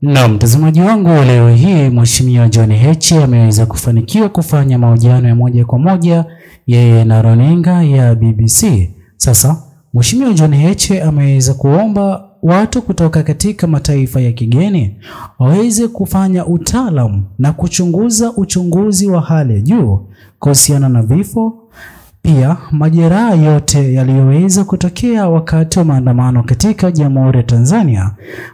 Na mtazamaji wangu, leo hii Mheshimiwa John Heche ameweza kufanikiwa kufanya mahojiano ya moja kwa moja yeye na runinga ya BBC. Sasa Mheshimiwa John Heche ameweza kuomba watu kutoka katika mataifa ya kigeni waweze kufanya utaalamu na kuchunguza uchunguzi wa hali ya juu kuhusiana na vifo, pia majeraha yote yaliyoweza kutokea wakati wa maandamano katika Jamhuri ya Tanzania.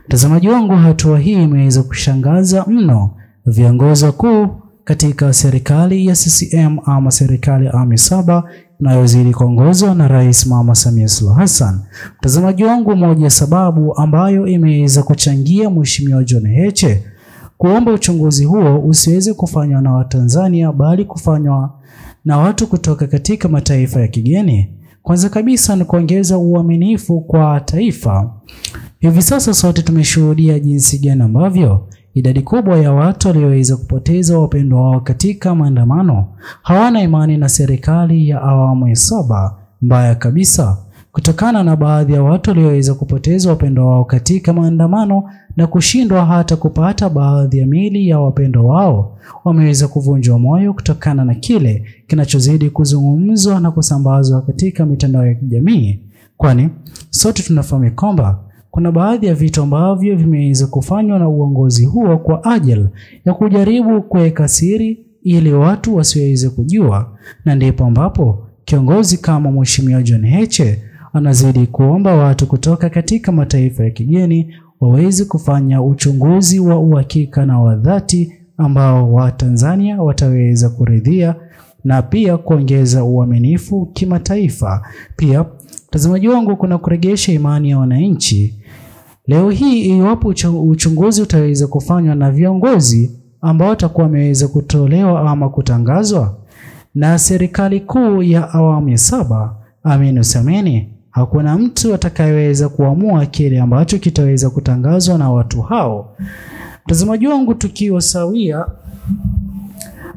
Mtazamaji wangu, hatua hii imeweza kushangaza mno viongozi wakuu katika serikali ya CCM ama serikali ya awamu 7 inayozidi kuongozwa na Rais Mama Samia Suluhu Hassan. Mtazamaji wangu, moja sababu ambayo imeweza kuchangia Mheshimiwa John Heche kuomba uchunguzi huo usiweze kufanywa na Watanzania bali kufanywa na watu kutoka katika mataifa ya kigeni, kwanza kabisa ni kuongeza uaminifu kwa taifa. Hivi sasa sote tumeshuhudia jinsi gani ambavyo idadi kubwa ya watu walioweza kupoteza wapendwa wao katika maandamano hawana imani na serikali ya awamu ya 7. Mbaya kabisa, kutokana na baadhi ya watu walioweza kupoteza wapendwa wao katika maandamano na kushindwa hata kupata baadhi ya miili ya wapendwa wao, wameweza kuvunjwa moyo kutokana na kile kinachozidi kuzungumzwa na kusambazwa katika mitandao ya kijamii. Kwani sote tunafahamu kwamba kuna baadhi ya vitu ambavyo vimeweza kufanywa na uongozi huo kwa ajili ya kujaribu kuweka siri ili watu wasiweze kujua, na ndipo ambapo kiongozi kama Mheshimiwa John Heche anazidi kuomba watu kutoka katika mataifa ya kigeni waweze kufanya uchunguzi wa uhakika na wa dhati ambao Watanzania wataweza kuridhia na pia kuongeza uaminifu kimataifa. Pia mtazamaji wangu, kuna kurejesha imani ya wananchi. Leo hii iwapo uchunguzi utaweza kufanywa na viongozi ambao watakuwa wameweza kutolewa ama kutangazwa na serikali kuu ya awamu ya 7, amini usiamini, hakuna mtu atakayeweza kuamua kile ambacho kitaweza kutangazwa na watu hao. Mtazamaji wangu, tukio sawia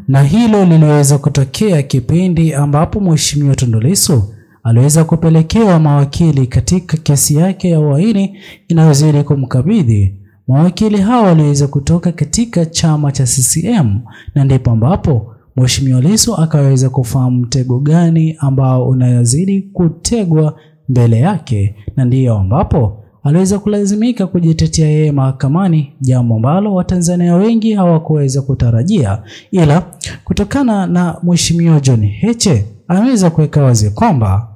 na hilo liliweza kutokea kipindi ambapo Mheshimiwa Tundu Lissu aliweza kupelekewa mawakili katika kesi yake ya uhaini inayozidi kumkabidhi. Mawakili hao waliweza kutoka katika chama cha CCM, na ndipo ambapo Mheshimiwa Lissu akaweza kufahamu mtego gani ambao unayozidi kutegwa mbele yake, na ndiyo ambapo aliweza kulazimika kujitetea yeye mahakamani, jambo ambalo Watanzania wengi hawakuweza kutarajia. Ila kutokana na Mheshimiwa John Heche ameweza kuweka wazi kwamba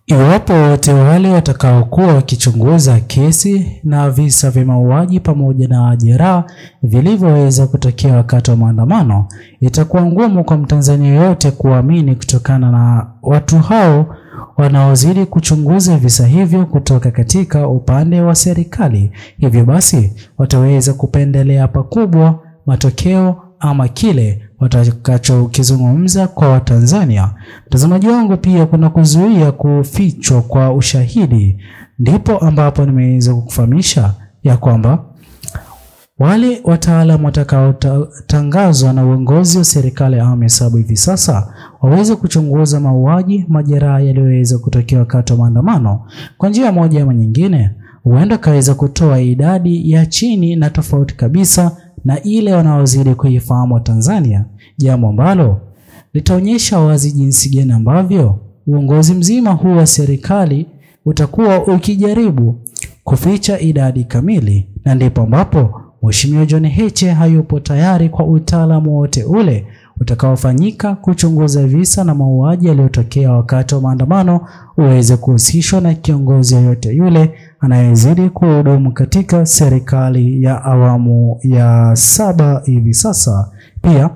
iwapo wote wale watakaokuwa wakichunguza kesi na visa vya mauaji pamoja na jeraha vilivyoweza kutokea wakati wa maandamano, itakuwa ngumu kwa Mtanzania yote kuamini kutokana na watu hao wanaozidi kuchunguza visa hivyo kutoka katika upande wa serikali. Hivyo basi wataweza kupendelea pakubwa matokeo ama kile watakachokizungumza kwa Watanzania. Mtazamaji wangu, pia kuna kuzuia kufichwa kwa ushahidi. Ndipo ambapo nimeweza kukufahamisha ya kwamba wale wataalamu watakaotangazwa na uongozi wa serikali ya awamu ya 7 hivi sasa waweze kuchunguza mauaji, majeraha yaliyoweza kutokea wakati wa maandamano kwa njia moja ama nyingine, huenda kaweza kutoa idadi ya chini na tofauti kabisa na ile wanaozidi kuifahamu Tanzania, jambo ambalo litaonyesha wazi jinsi gani ambavyo uongozi mzima huu wa serikali utakuwa ukijaribu kuficha idadi kamili, na ndipo ambapo Mheshimiwa John Heche hayupo tayari kwa utaalamu wote ule utakaofanyika kuchunguza visa na mauaji yaliyotokea wakati wa maandamano uweze kuhusishwa na kiongozi yote yule anayezidi kuhudumu katika serikali ya awamu ya 7 hivi sasa. Pia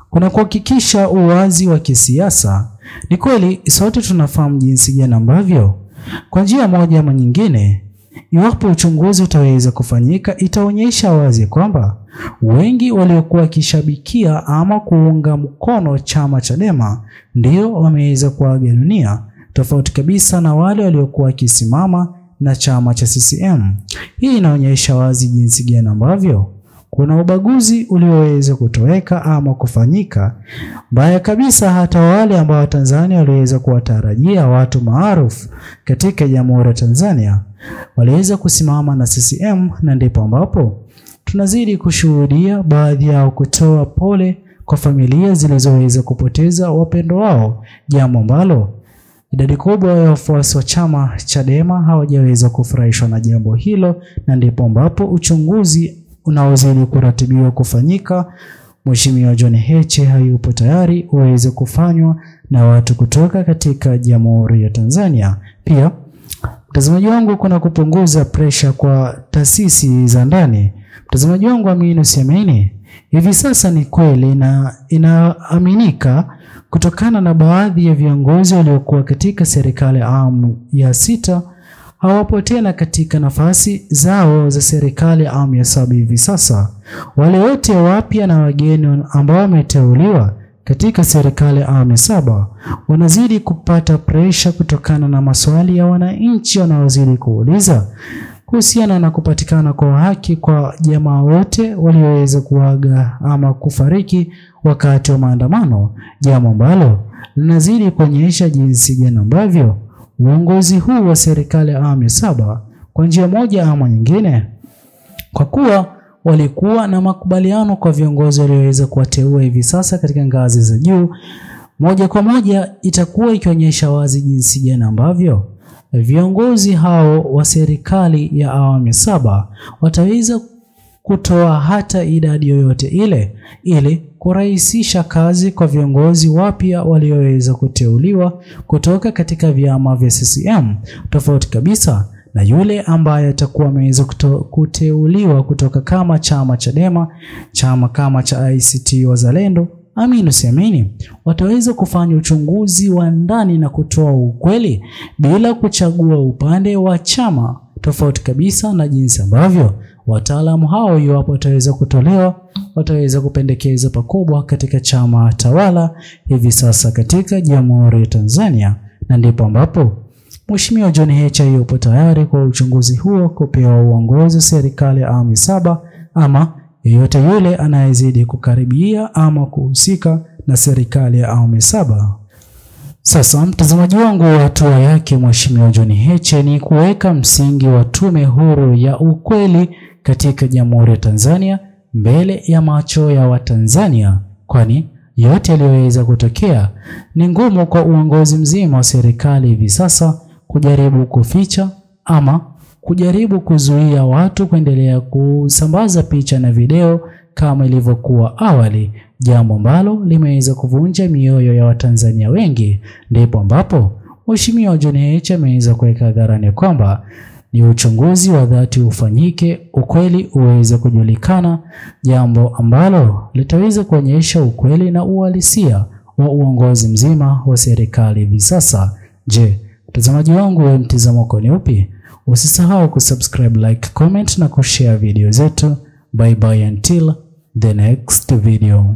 kuna kuhakikisha uwazi wa kisiasa. Ni kweli sote tunafahamu jinsi gani ambavyo kwa njia moja ama nyingine, iwapo uchunguzi utaweza kufanyika, itaonyesha wazi kwamba wengi waliokuwa kishabikia ama kuunga mkono chama Chadema ndio wameweza kuaga dunia, tofauti kabisa na wale waliokuwa kisimama na chama cha CCM. Hii inaonyesha wazi jinsi gani ambavyo kuna ubaguzi ulioweza kutoweka ama kufanyika. Mbaya kabisa, hata wale ambao Watanzania waliweza kuwatarajia watu maarufu katika Jamhuri ya Tanzania waliweza kusimama na CCM, na ndipo ambapo tunazidi kushuhudia baadhi yao kutoa pole kwa familia zilizoweza kupoteza wapendo wao, jambo ambalo idadi kubwa ya wafuasi wa chama Chadema hawajaweza kufurahishwa na jambo hilo, na ndipo ambapo uchunguzi unaozidi kuratibiwa kufanyika, Mheshimiwa John Heche hayupo tayari uweze kufanywa na watu kutoka katika Jamhuri ya Tanzania. Pia mtazamaji wangu, kuna kupunguza pressure kwa taasisi za ndani. Mtazamaji wangu, amini usiamini, hivi sasa ni kweli na inaaminika kutokana na baadhi ya viongozi waliokuwa katika serikali awamu ya 6 hawapo tena katika nafasi zao za serikali awamu ya 7 hivi sasa. Wale wote wapya na wageni ambao wameteuliwa katika serikali awamu ya 7 wanazidi kupata pressure kutokana na maswali ya wananchi wanaozidi kuuliza kuhusiana na kupatikana kwa haki kwa jamaa wote walioweza kuaga ama kufariki wakati wa maandamano, jambo ambalo linazidi kuonyesha jinsi gani ambavyo uongozi huu wa serikali awamu ya 7 kwa njia moja ama nyingine, kwa kuwa walikuwa na makubaliano kwa viongozi walioweza kuwateua hivi sasa katika ngazi za juu, moja kwa moja itakuwa ikionyesha wazi jinsi gani ambavyo viongozi hao wa serikali ya awamu ya 7 wataweza kutoa hata idadi yoyote ile ili kurahisisha kazi kwa viongozi wapya walioweza kuteuliwa kutoka katika vyama vya CCM, tofauti kabisa na yule ambaye atakuwa ameweza kuteuliwa kutoka kama chama Chadema, chama kama cha ACT Wazalendo. Amini usiamini, wataweza kufanya uchunguzi wa ndani na kutoa ukweli bila kuchagua upande wa chama, tofauti kabisa na jinsi ambavyo wataalamu hao iwapo wataweza kutolewa wataweza kupendekeza pakubwa katika chama tawala hivi sasa katika Jamhuri ya Tanzania, na ndipo ambapo Mheshimiwa John Heche yupo tayari kwa uchunguzi huo kupewa uongozi serikali awamu ya 7 ama yeyote yule anayezidi kukaribia ama kuhusika na serikali ya awamu ya 7. Sasa mtazamaji wangu, hatua yake Mheshimiwa John Heche ni kuweka msingi wa tume huru ya ukweli katika Jamhuri ya Tanzania mbele ya macho ya Watanzania, kwani yote yaliyoweza kutokea ni ngumu kwa uongozi mzima wa serikali hivi sasa kujaribu kuficha ama kujaribu kuzuia watu kuendelea kusambaza picha na video kama ilivyokuwa awali, jambo ambalo limeweza kuvunja mioyo ya Watanzania wengi. Ndipo ambapo Mheshimiwa John Heche ameweza kuweka hadharani kwamba ni uchunguzi wa dhati ufanyike, ukweli uweze kujulikana, jambo ambalo litaweza kuonyesha ukweli na uhalisia wa uongozi mzima wa serikali hivi sasa. Je, mtazamaji wangu, wewe mtazamo wako ni upi? Usisahau kusubscribe, like, comment na kushare video zetu. Bye bye until the next video.